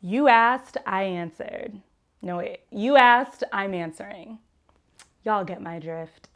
You asked, I answered. No, wait. You asked, I'm answering. Y'all get my drift.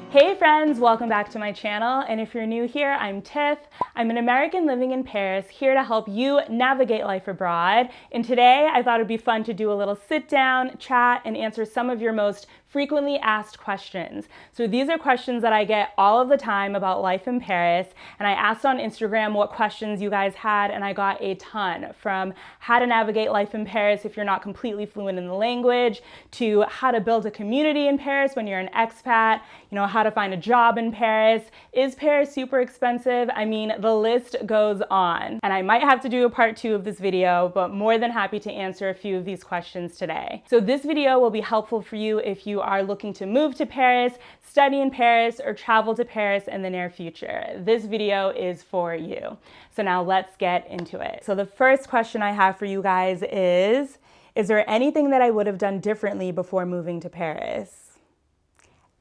Hey friends, welcome back to my channel. And if you're new here, I'm Tiff. I'm an American living in Paris, here to help you navigate life abroad. And today I thought it'd be fun to do a little sit down, chat, and answer some of your most frequently asked questions. So these are questions that I get all of the time about life in Paris. And I asked on Instagram what questions you guys had, and I got a ton, from how to navigate life in Paris if you're not completely fluent in the language, to how to build a community in Paris when you're an expat, how to find a job in Paris. Is Paris super expensive? I mean, the list goes on. And I might have to do a part 2 of this video, but more than happy to answer a few of these questions today. So this video will be helpful for you if you are looking to move to Paris, study in Paris, or travel to Paris in the near future. This video is for you. So now let's get into it. So the first question I have for you guys is there anything that I would have done differently before moving to Paris?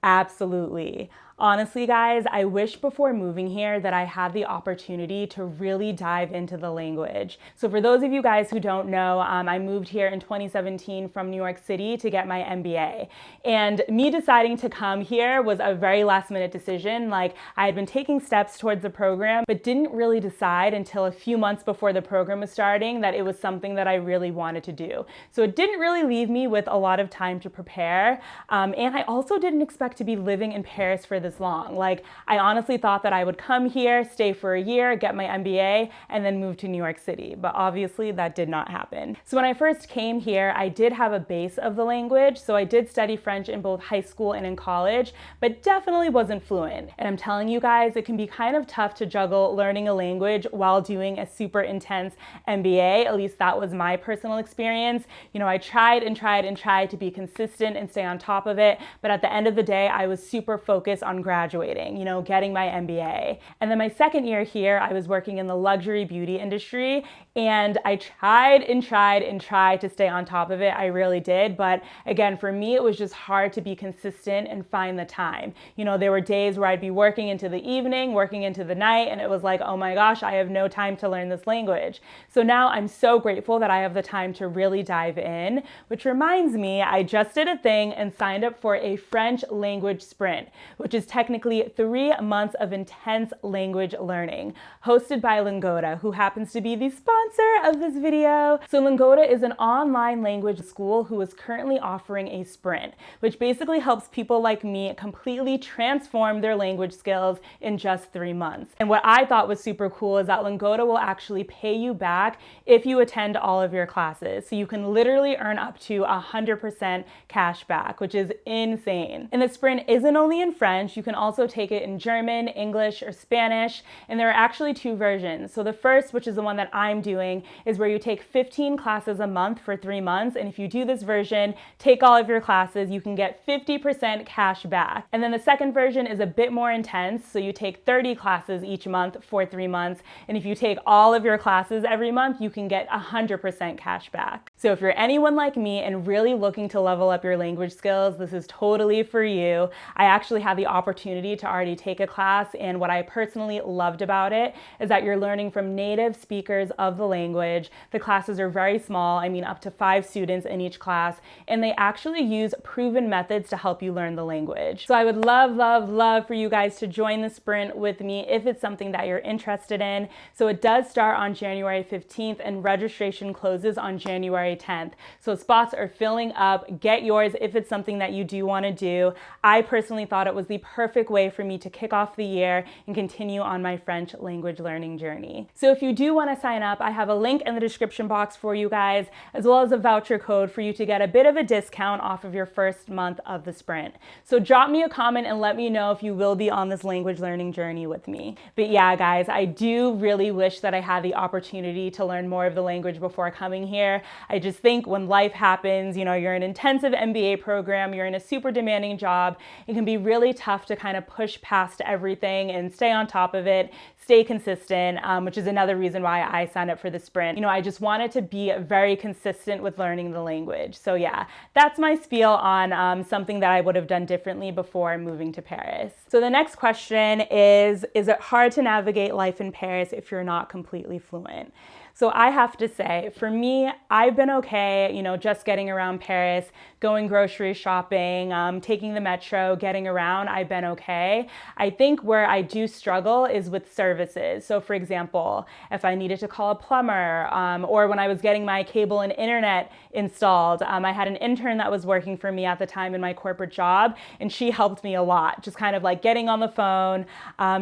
Absolutely. Honestly, guys, I wish before moving here that I had the opportunity to really dive into the language. So for those of you guys who don't know, I moved here in 2017 from New York City to get my MBA. And me deciding to come here was a very last minute decision. Like, I had been taking steps towards the program, but didn't really decide until a few months before the program was starting that it was something that I really wanted to do. So it didn't really leave me with a lot of time to prepare. And I also didn't expect to be living in Paris for this long. Like, I honestly thought that I would come here, stay for a year, get my MBA, and then move to New York City. But obviously that did not happen. So when I first came here, I did have a base of the language. So I did study French in both high school and in college, but definitely wasn't fluent. And I'm telling you guys, it can be kind of tough to juggle learning a language while doing a super intense MBA. At least that was my personal experience. I tried and tried and tried to be consistent and stay on top of it. But at the end of the day, I was super focused on graduating, getting my MBA. And then my second year here, I was working in the luxury beauty industry, and I tried and tried and tried to stay on top of it. I really did. But again, for me, it was just hard to be consistent and find the time. There were days where I'd be working into the evening, working into the night, and it was like, oh my gosh, I have no time to learn this language. So now I'm so grateful that I have the time to really dive in, which reminds me, I just did a thing and signed up for a French language sprint, which is technically 3 months of intense language learning, hosted by Lingoda, who happens to be the sponsor of this video. So Lingoda is an online language school who is currently offering a sprint, which basically helps people like me completely transform their language skills in just 3 months. And what I thought was super cool is that Lingoda will actually pay you back if you attend all of your classes. So you can literally earn up to 100% cash back, which is insane. And the sprint isn't only in French, you can also take it in German, English, or Spanish. And there are actually 2 versions. So the first, which is the one that I'm doing, is where you take 15 classes a month for 3 months. And if you do this version, take all of your classes, you can get 50% cash back. And then the second version is a bit more intense. So you take 30 classes each month for 3 months. And if you take all of your classes every month, you can get 100% cash back. So if you're anyone like me and really looking to level up your language skills, this is totally for you. I actually had the opportunity to already take a class, and what I personally loved about it is that you're learning from native speakers of the language. The classes are very small, up to 5 students in each class, and they actually use proven methods to help you learn the language. So I would love, love, love for you guys to join the sprint with me if it's something that you're interested in. So it does start on January 15th and registration closes on January 10th. So spots are filling up. Get yours if it's something that you do want to do. I personally thought it was the perfect way for me to kick off the year and continue on my French language learning journey. So if you do want to sign up, I have a link in the description box for you guys, as well as a voucher code for you to get a bit of a discount off of your first month of the sprint. So drop me a comment and let me know if you will be on this language learning journey with me. But yeah, guys, I do really wish that I had the opportunity to learn more of the language before coming here. I just think when life happens, you know, you're in an intensive MBA program, you're in a super demanding job, it can be really tough to kind of push past everything and stay on top of it, stay consistent, which is another reason why I signed up for the sprint. You know, I just wanted to be very consistent with learning the language. So yeah, that's my spiel on something that I would have done differently before moving to Paris. So the next question is it hard to navigate life in Paris if you're not completely fluent? So I have to say, for me, I've been okay, you know, just getting around Paris, going grocery shopping, taking the metro, getting around, I've been okay. I think where I do struggle is with services. So for example, if I needed to call a plumber, or when I was getting my cable and internet installed, I had an intern that was working for me at the time in my corporate job, and she helped me a lot, just kind of like getting on the phone,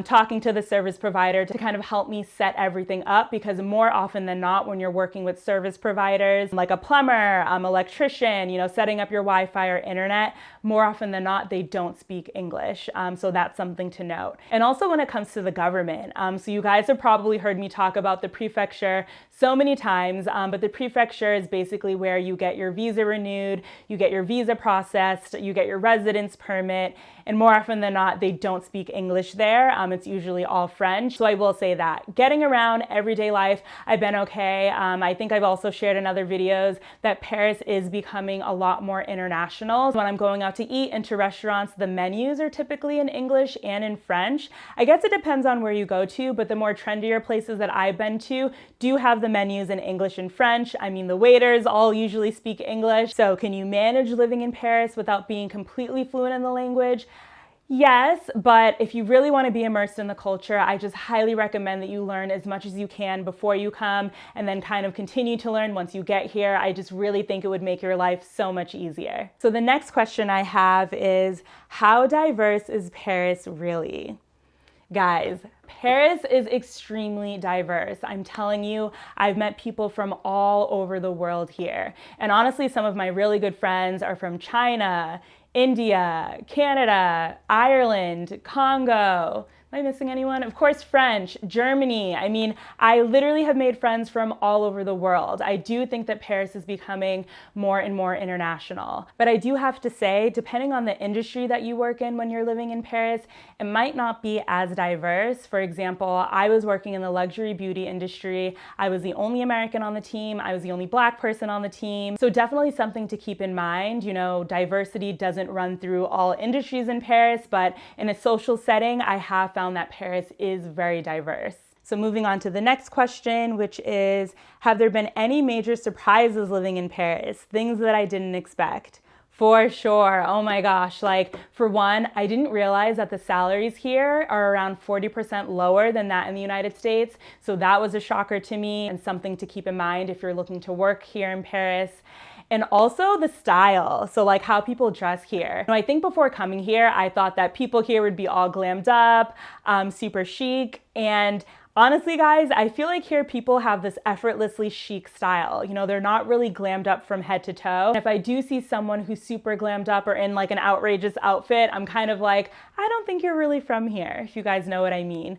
talking to the service provider to kind of help me set everything up, because more often than not, when you're working with service providers like a plumber, electrician, you know, setting up your Wi-Fi or internet, more often than not, they don't speak English. So that's something to note. And also when it comes to the government, so you guys have probably heard me talk about the prefecture so many times, but the prefecture is basically where you get your visa renewed, you get your visa processed, you get your residence permit, and more often than not, they don't speak English there. It's usually all French. So I will say that. Getting around everyday life, I've been okay. I think I've also shared in other videos that Paris is becoming a lot more international. When I'm going out to eat into restaurants, the menus are typically in English and in French. I guess it depends on where you go to, but the more trendier places that I've been to do have the menus in English and French. I mean, the waiters all usually speak English. So can you manage living in Paris without being completely fluent in the language? Yes, but if you really want to be immersed in the culture, I just highly recommend that you learn as much as you can before you come and then kind of continue to learn once you get here. I just really think it would make your life so much easier. So the next question I have is, how diverse is Paris really? Guys, Paris is extremely diverse. I'm telling you, I've met people from all over the world here. And honestly, some of my really good friends are from China, India, Canada, Ireland, Congo. Am I missing anyone? Of course, French, Germany. I mean, I literally have made friends from all over the world. I do think that Paris is becoming more and more international. But I do have to say, depending on the industry that you work in when you're living in Paris, it might not be as diverse. For example, I was working in the luxury beauty industry. I was the only American on the team. I was the only Black person on the team. So definitely something to keep in mind. You know, diversity doesn't run through all industries in Paris, but in a social setting, I have found that Paris is very diverse. So moving on to the next question, which is, have there been any major surprises living in Paris? Things that I didn't expect? For sure. Oh my gosh. Like, for one, I didn't realize that the salaries here are around 40% lower than that in the United States. So that was a shocker to me and something to keep in mind if you're looking to work here in Paris. And also the style, so like how people dress here. I think before coming here, I thought that people here would be all glammed up, super chic, and honestly, guys, I feel like here people have this effortlessly chic style. You know, they're not really glammed up from head to toe. And if I do see someone who's super glammed up or in like an outrageous outfit, I'm kind of like, I don't think you're really from here, if you guys know what I mean.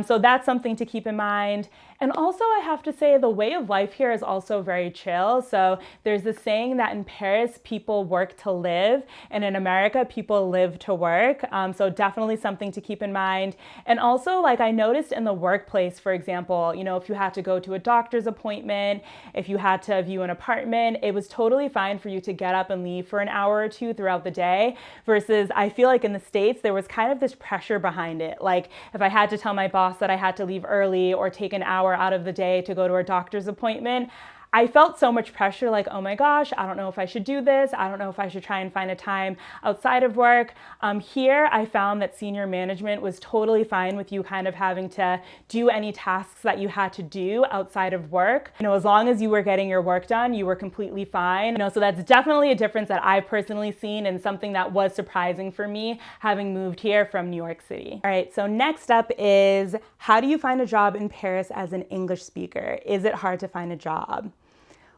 So that's something to keep in mind. And also, I have to say, the way of life here is also very chill. So there's this saying that in Paris, people work to live, and in America, people live to work. So definitely something to keep in mind. And also, like I noticed in the workplace, for example, you know, if you had to go to a doctor's appointment, if you had to view an apartment, it was totally fine for you to get up and leave for an hour or two throughout the day, versus I feel like in the States, there was kind of this pressure behind it. Like if I had to tell my boss that I had to leave early or take an hour out of the day to go to a doctor's appointment, I felt so much pressure, like, oh my gosh, I don't know if I should do this. I don't know if I should try and find a time outside of work. Here, I found that senior management was totally fine with you kind of having to do any tasks that you had to do outside of work. You know, as long as you were getting your work done, you were completely fine. You know, so that's definitely a difference that I've personally seen and something that was surprising for me having moved here from New York City. All right, so next up is, how do you find a job in Paris as an English speaker? Is it hard to find a job?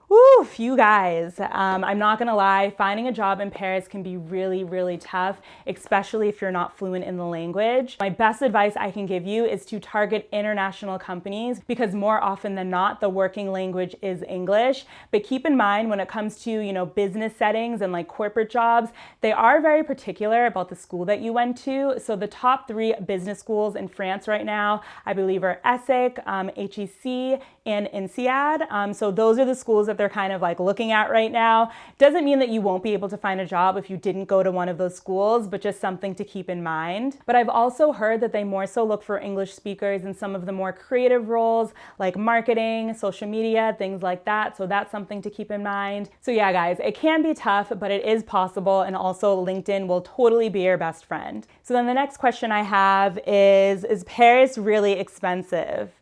Woof, you guys, I'm not gonna lie, finding a job in Paris can be really, really tough, especially if you're not fluent in the language. My best advice I can give you is to target international companies because more often than not, the working language is English. But keep in mind when it comes to, business settings and like corporate jobs, they are very particular about the school that you went to. So the top 3 business schools in France right now, I believe are ESSEC, HEC, and INSEAD. So those are the schools that they're kind of like looking at right now. Doesn't mean that you won't be able to find a job if you didn't go to one of those schools, but just something to keep in mind. But I've also heard that they more so look for English speakers in some of the more creative roles like marketing, social media, things like that. So that's something to keep in mind. So yeah, guys, it can be tough, but it is possible. And also LinkedIn will totally be your best friend. So then the next question I have is Paris really expensive?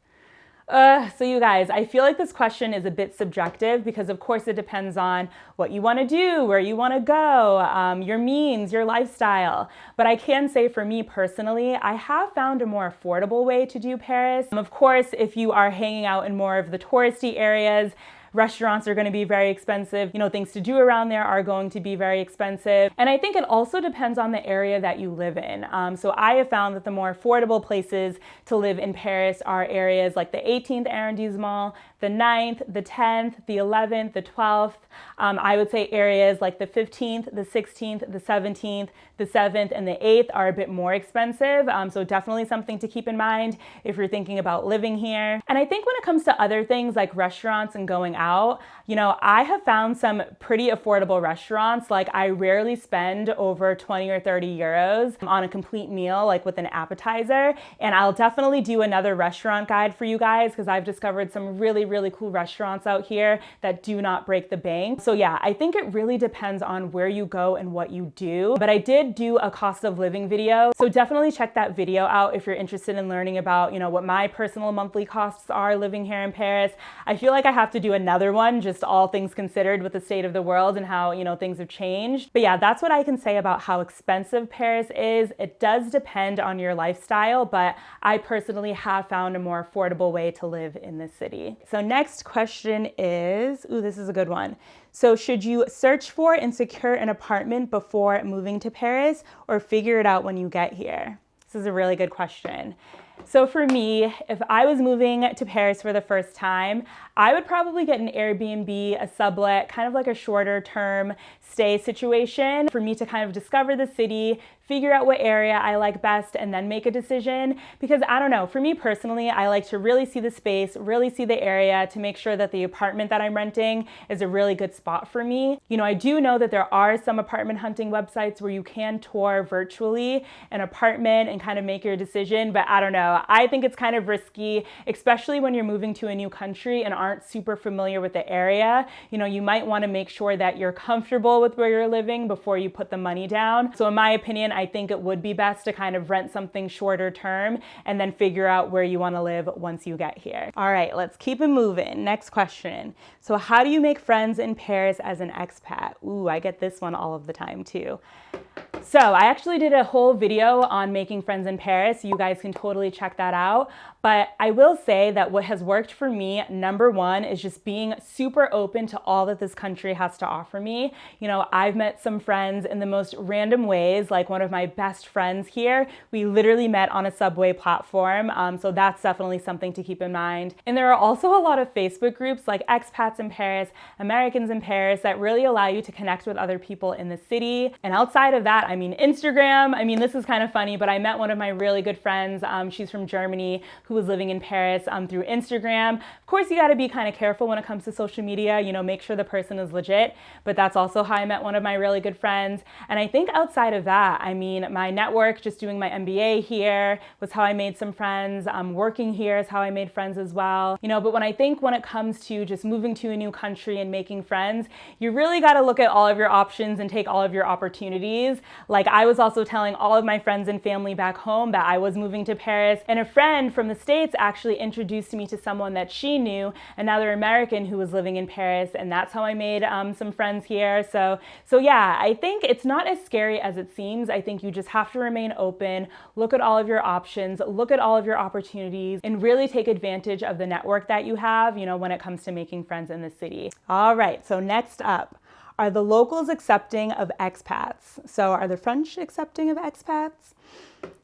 So you guys, I feel like this question is a bit subjective because of course it depends on what you want to do, where you want to go, your means, your lifestyle. But I can say for me personally, I have found a more affordable way to do Paris. Of course, if you are hanging out in more of the touristy areas, restaurants are going to be very expensive. Things to do around there are going to be very expensive. And I think it also depends on the area that you live in. So I have found that the more affordable places to live in Paris are areas like the 18th arrondissement, the 9th, the 10th, the 11th, the 12th. I would say areas like the 15th, the 16th, the 17th, the 7th, and the 8th are a bit more expensive. So definitely something to keep in mind if you're thinking about living here. And I think when it comes to other things like restaurants and going out, I have found some pretty affordable restaurants. Like I rarely spend over 20 or 30 euros on a complete meal, like with an appetizer. And I'll definitely do another restaurant guide for you guys because I've discovered some really, really cool restaurants out here that do not break the bank. So yeah, I think it really depends on where you go and what you do. But I did do a cost of living video. So definitely check that video out if you're interested in learning about, what my personal monthly costs are living here in Paris. I feel like I have to do another one, just all things considered with the state of the world and how, things have changed. But yeah, that's what I can say about how expensive Paris is. It does depend on your lifestyle, but I personally have found a more affordable way to live in this city. So next question is, this is a good one. So should you search for and secure an apartment before moving to Paris or figure it out when you get here? This is a really good question. So for me, if I was moving to Paris for the first time, I would probably get an Airbnb, a sublet, kind of like a shorter term stay situation for me to kind of discover the city, figure out what area I like best, and then make a decision. Because I don't know, for me personally, I like to really see the space, really see the area to make sure that the apartment that I'm renting is a really good spot for me. I do know that there are some apartment hunting websites where you can tour virtually an apartment and kind of make your decision, but I don't know. I think it's kind of risky, especially when you're moving to a new country and aren't super familiar with the area. You might want to make sure that you're comfortable with where you're living before you put the money down. So in my opinion, I think it would be best to kind of rent something shorter term and then figure out where you want to live once you get here. All right, let's keep it moving. Next question. So how do you make friends in Paris as an expat? I get this one all of the time too. So I actually did a whole video on making friends in Paris. You guys can totally check that out. But I will say that what has worked for me, number one, is just being super open to all that this country has to offer me. I've met some friends in the most random ways, like one of my best friends here. We literally met on a subway platform. So that's definitely something to keep in mind. And there are also a lot of Facebook groups like expats in Paris, Americans in Paris that really allow you to connect with other people in the city. And outside of that, Instagram. This is kind of funny, but I met one of my really good friends. She's from Germany who was living in Paris through Instagram. Of course, you got to be kind of careful when it comes to social media, make sure the person is legit, but that's also how I met one of my really good friends. And I think outside of that, my network, just doing my MBA here was how I made some friends. Working here is how I made friends as well. But when it comes to just moving to a new country and making friends, you really got to look at all of your options and take all of your opportunities. Like, I was also telling all of my friends and family back home that I was moving to Paris, and a friend from the States actually introduced me to someone that she knew, another American who was living in Paris, and that's how I made some friends here. So yeah, I think it's not as scary as it seems. I think you just have to remain open, look at all of your options, look at all of your opportunities, and really take advantage of the network that you have, you know, when it comes to making friends in the city. All right, so next up, are the locals accepting of expats? So are the French accepting of expats?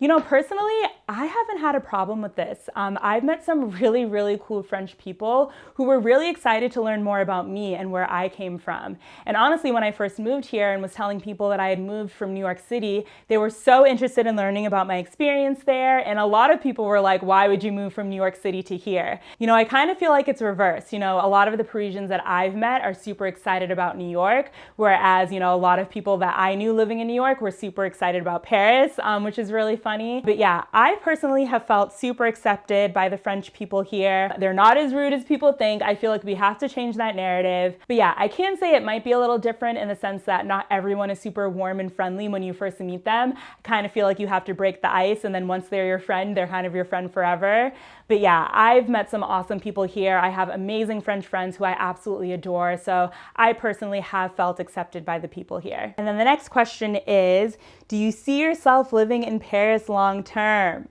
You know, personally, I haven't had a problem with this. I've met some really, really cool French people who were really excited to learn more about me and where I came from. And honestly, when I first moved here and was telling people that I had moved from New York City, they were so interested in learning about my experience there. And a lot of people were like, why would you move from New York City to here? You know, I kind of feel like it's reversed. You know, a lot of the Parisians that I've met are super excited about New York, whereas, you know, a lot of people that I knew living in New York were super excited about Paris, which is really funny. But yeah, I personally have felt super accepted by the French people here. They're not as rude as people think. I feel like we have to change that narrative. But yeah, I can say it might be a little different in the sense that not everyone is super warm and friendly when you first meet them. I kind of feel like you have to break the ice, and then once they're your friend, they're kind of your friend forever. But yeah, I've met some awesome people here. I have amazing French friends who I absolutely adore. So I personally have felt accepted by the people here. And then the next question is, do you see yourself living in Paris long term?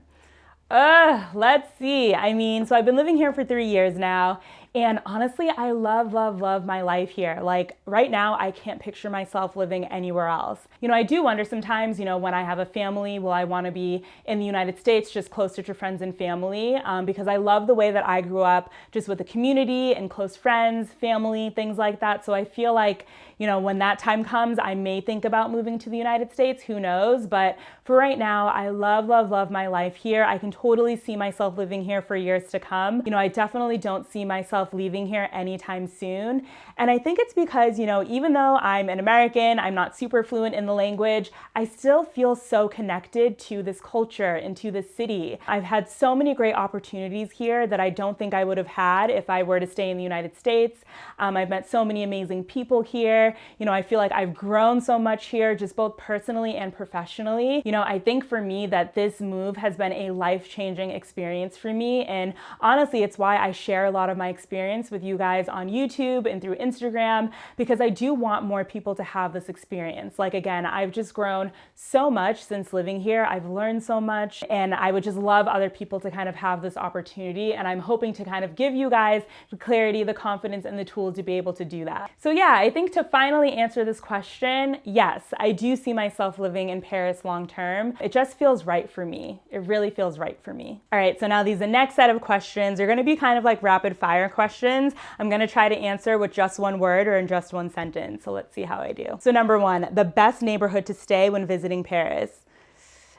Let's see. I mean, so I've been living here for 3 years now. And honestly, I love, love, love my life here. Like right now, I can't picture myself living anywhere else. You know, I do wonder sometimes, you know, when I have a family, will I want to be in the United States, just closer to friends and family? Because I love the way that I grew up just with the community and close friends, family, things like that. So I feel like, you know, when that time comes, I may think about moving to the United States, who knows? But for right now, I love, love, love my life here. I can totally see myself living here for years to come. You know, I definitely don't see myself leaving here anytime soon. And I think it's because, you know, even though I'm an American, I'm not super fluent in the language, I still feel so connected to this culture and to this city. I've had so many great opportunities here that I don't think I would have had if I were to stay in the United States. I've met so many amazing people here. You know, I feel like I've grown so much here, just both personally and professionally. You know, I think for me that this move has been a life-changing experience for me. And honestly, it's why I share a lot of my experience with you guys on YouTube and through Instagram, because I do want more people to have this experience. Like, again, I've just grown so much since living here. I've learned so much, and I would just love other people to kind of have this opportunity. And I'm hoping to kind of give you guys the clarity, the confidence, and the tools to be able to do that. So yeah, I think to finally answer this question, yes, I do see myself living in Paris long term. It just feels right for me. It really feels right for me. All right, so now the next set of questions are going to be kind of like rapid fire questions. I'm going to try to answer with just one word or in just one sentence. So let's see how I do. So number one, the best neighborhood to stay when visiting Paris.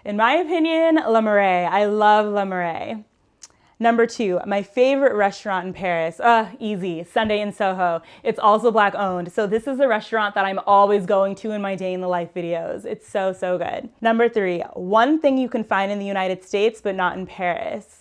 In my opinion, Le Marais. I love Le Marais. Number two, my favorite restaurant in Paris. Easy, Sunday in Soho. It's also Black owned. So this is a restaurant that I'm always going to in my day in the life videos. It's so, so good. Number three, one thing you can find in the United States, but not in Paris.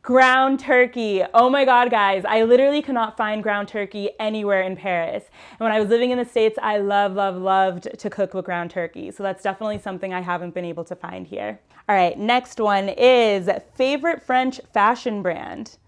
Ground turkey. Oh my God, guys, I literally cannot find ground turkey anywhere in Paris. And when I was living in the States, I loved to cook with ground turkey. So that's definitely something I haven't been able to find here. All right, next one is favorite French fashion brand.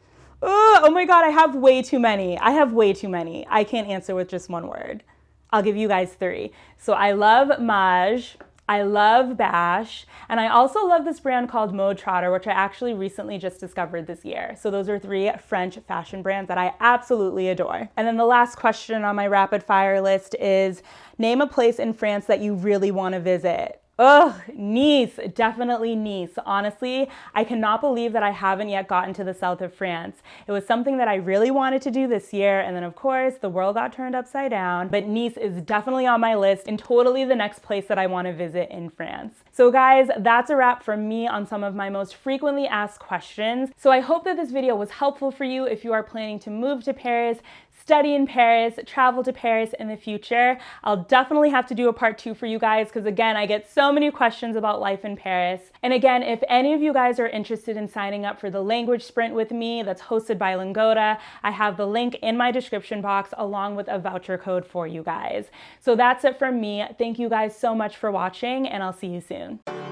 Oh my God, I have way too many. I can't answer with just one word. I'll give you guys three. So I love Mage, I love Bash, and I also love this brand called Mode Trotter, which I actually recently just discovered this year. So those are three French fashion brands that I absolutely adore. And then the last question on my rapid fire list is name a place in France that you really want to visit. Nice, definitely Nice. Honestly, I cannot believe that I haven't yet gotten to the south of France. It was something that I really wanted to do this year, and then of course the world got turned upside down, but Nice is definitely on my list and totally the next place that I want to visit in France. So guys, that's a wrap from me on some of my most frequently asked questions. So I hope that this video was helpful for you if you are planning to move to Paris, study in Paris, travel to Paris in the future. I'll definitely have to do a part 2 for you guys because again, I get so many questions about life in Paris. And again, if any of you guys are interested in signing up for the language sprint with me that's hosted by Lingoda, I have the link in my description box along with a voucher code for you guys. So that's it from me. Thank you guys so much for watching and I'll see you soon.